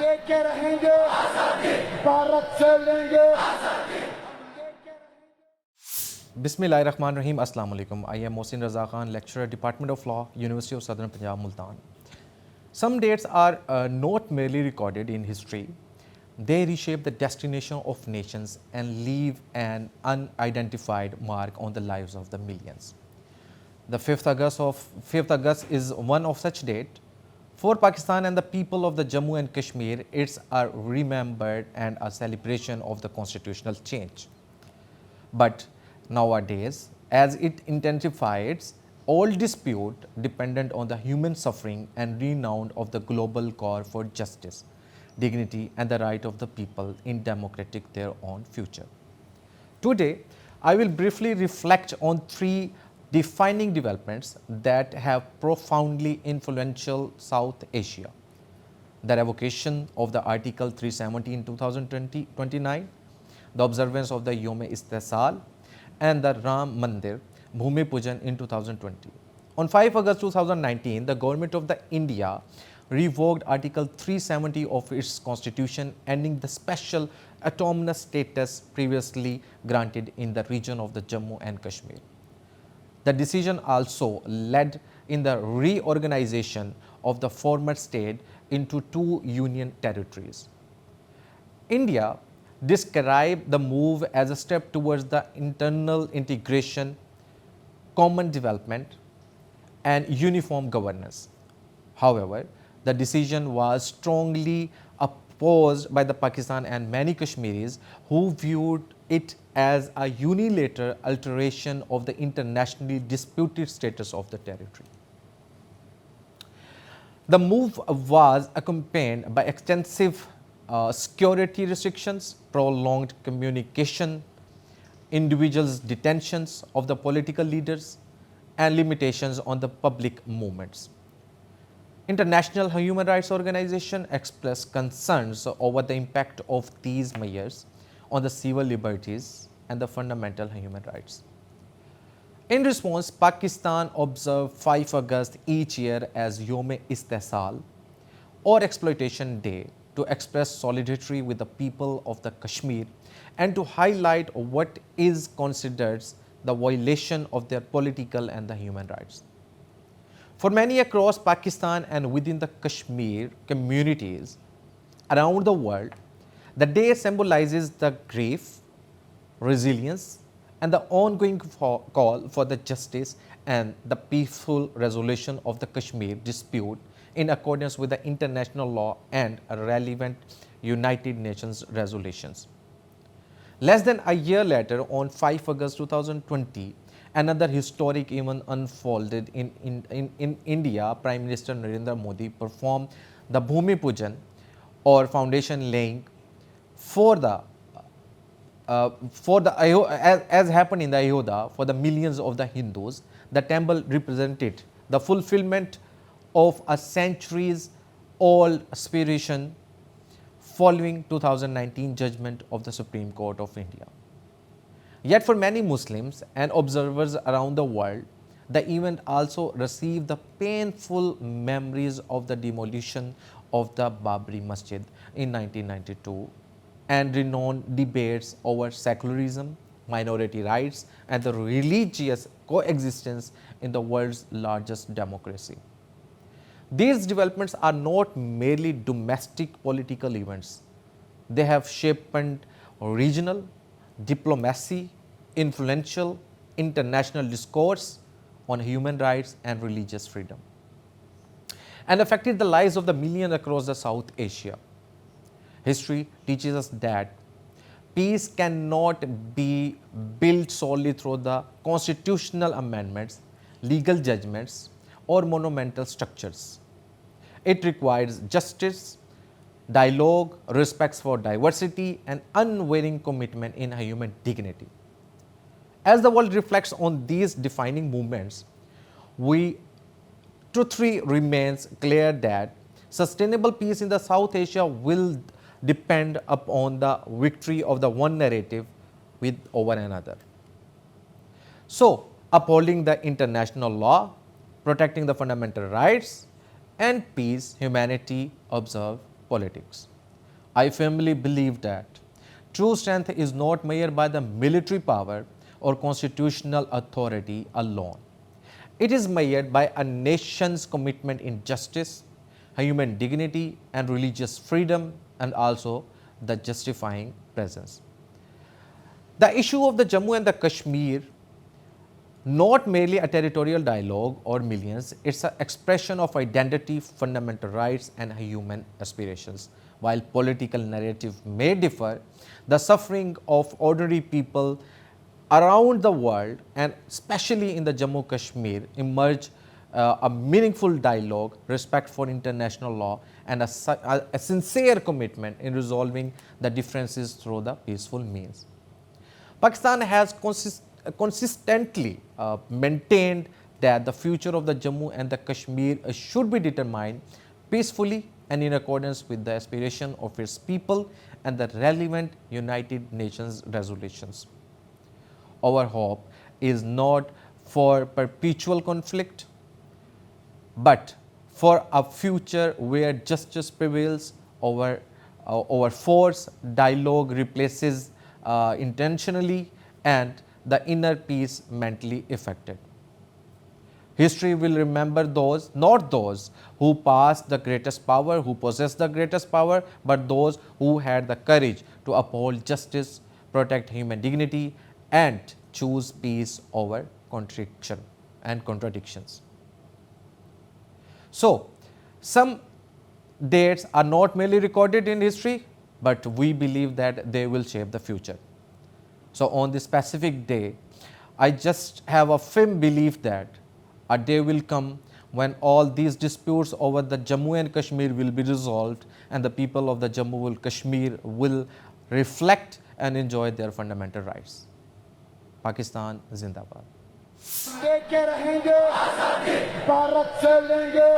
लेके रहेंगे भारत से लेंगे Bismillahirrahmanirrahim. Assalamu alaikum. I am Mohsin Raza Khan, lecturer, Department of Law, University of Southern Punjab, Multan. Some dates are not merely recorded in history, they reshape the destination of nations and leave an unidentified mark on the lives of the millions. The 5th August is one of such date. For Pakistan and the people of the Jammu and Kashmir, it's a remembered and a celebration of the constitutional change. But nowadays, as it intensifies, all dispute dependent on the human suffering and renown of the global call for justice, dignity and the right of the people in democratic their own future. Today, I will briefly reflect on three defining developments that have profoundly influential South Asia. The revocation of the Article 370 in 2029, the observance of the Youm-e-Istehsal and the Ram Mandir Bhumi Pujan in 2020. On 5 August 2019, the government of the India revoked Article 370 of its constitution, ending the special autonomous status previously granted in the region of the Jammu and Kashmir. The decision also led in the reorganization of the former state into two union territories. India described the move as a step towards the internal integration, common development, and uniform governance. However, the decision was strongly opposed by the Pakistan and many Kashmiris who viewed it as a unilateral alteration of the internationally disputed status of the territory. The move was accompanied by extensive security restrictions, prolonged communication, individuals' detentions of the political leaders, and limitations on the public movements. International human rights organizations expressed concerns over the impact of these measures on the civil liberties and the fundamental human rights. In response, Pakistan observed 5 August each year as Youm-e-Istehsal or Exploitation Day to express solidarity with the people of the Kashmir and to highlight what is considered the violation of their political and the human rights. For many across Pakistan and within the Kashmir communities around the world, the day symbolizes the grief, resilience, and the ongoing call for the justice and the peaceful resolution of the Kashmir dispute in accordance with the international law and relevant United Nations resolutions. Less than a year later, on 5 August 2020, another historic event unfolded in India. Prime Minister Narendra Modi performed the Bhumi Pujan or foundation laying for the as happened in the Ayodhya for the millions of the Hindus. The temple represented the fulfillment of a centuries-old aspiration following 2019 judgment of the Supreme Court of India. Yet for many Muslims and observers around the world, the event also received the painful memories of the demolition of the Babri Masjid in 1992 and renowned debates over secularism, minority rights, and the religious coexistence in the world's largest democracy. These developments are not merely domestic political events. They have shaped regional, diplomacy, influential international discourse on human rights and religious freedom, and affected the lives of the millions across the South Asia. History teaches us that peace cannot be built solely through the constitutional amendments, legal judgments, or monumental structures. It requires justice, dialogue, respect for diversity, and unwavering commitment in human dignity. As the world reflects on these defining movements, truthfully remains clear that sustainable peace in the South Asia will depend upon the victory of the one narrative over another. So, upholding the international law, protecting the fundamental rights, and peace, humanity observe politics. I firmly believe that true strength is not measured by the military power or constitutional authority alone. It is measured by a nation's commitment in justice, human dignity, and religious freedom, and also the justifying presence. The issue of the Jammu and the Kashmir, not merely a territorial dialogue or millions, it's an expression of identity, fundamental rights, and human aspirations. While political narrative may differ, the suffering of ordinary people around the world, and especially in the Jammu Kashmir, emerge a meaningful dialogue, respect for international law, and a sincere commitment in resolving the differences through the peaceful means. Pakistan has consistently maintained that the future of the Jammu and the Kashmir should be determined peacefully and in accordance with the aspiration of its people and the relevant United Nations resolutions. Our hope is not for perpetual conflict, but for a future where justice prevails over force, dialogue replaces intentionally, and the inner peace mentally affected. History will remember those, not those who passed the greatest power, who possessed the greatest power, but those who had the courage to uphold justice, protect human dignity, and choose peace over contradiction and contradictions. So, some dates are not merely recorded in history, but we believe that they will shape the future. So, on this specific day, I just have a firm belief that a day will come when all these disputes over the Jammu and Kashmir will be resolved and the people of the Jammu and Kashmir will reflect and enjoy their fundamental rights. Pakistan Zindabad. देखे रहेंगे भारत से लेंगे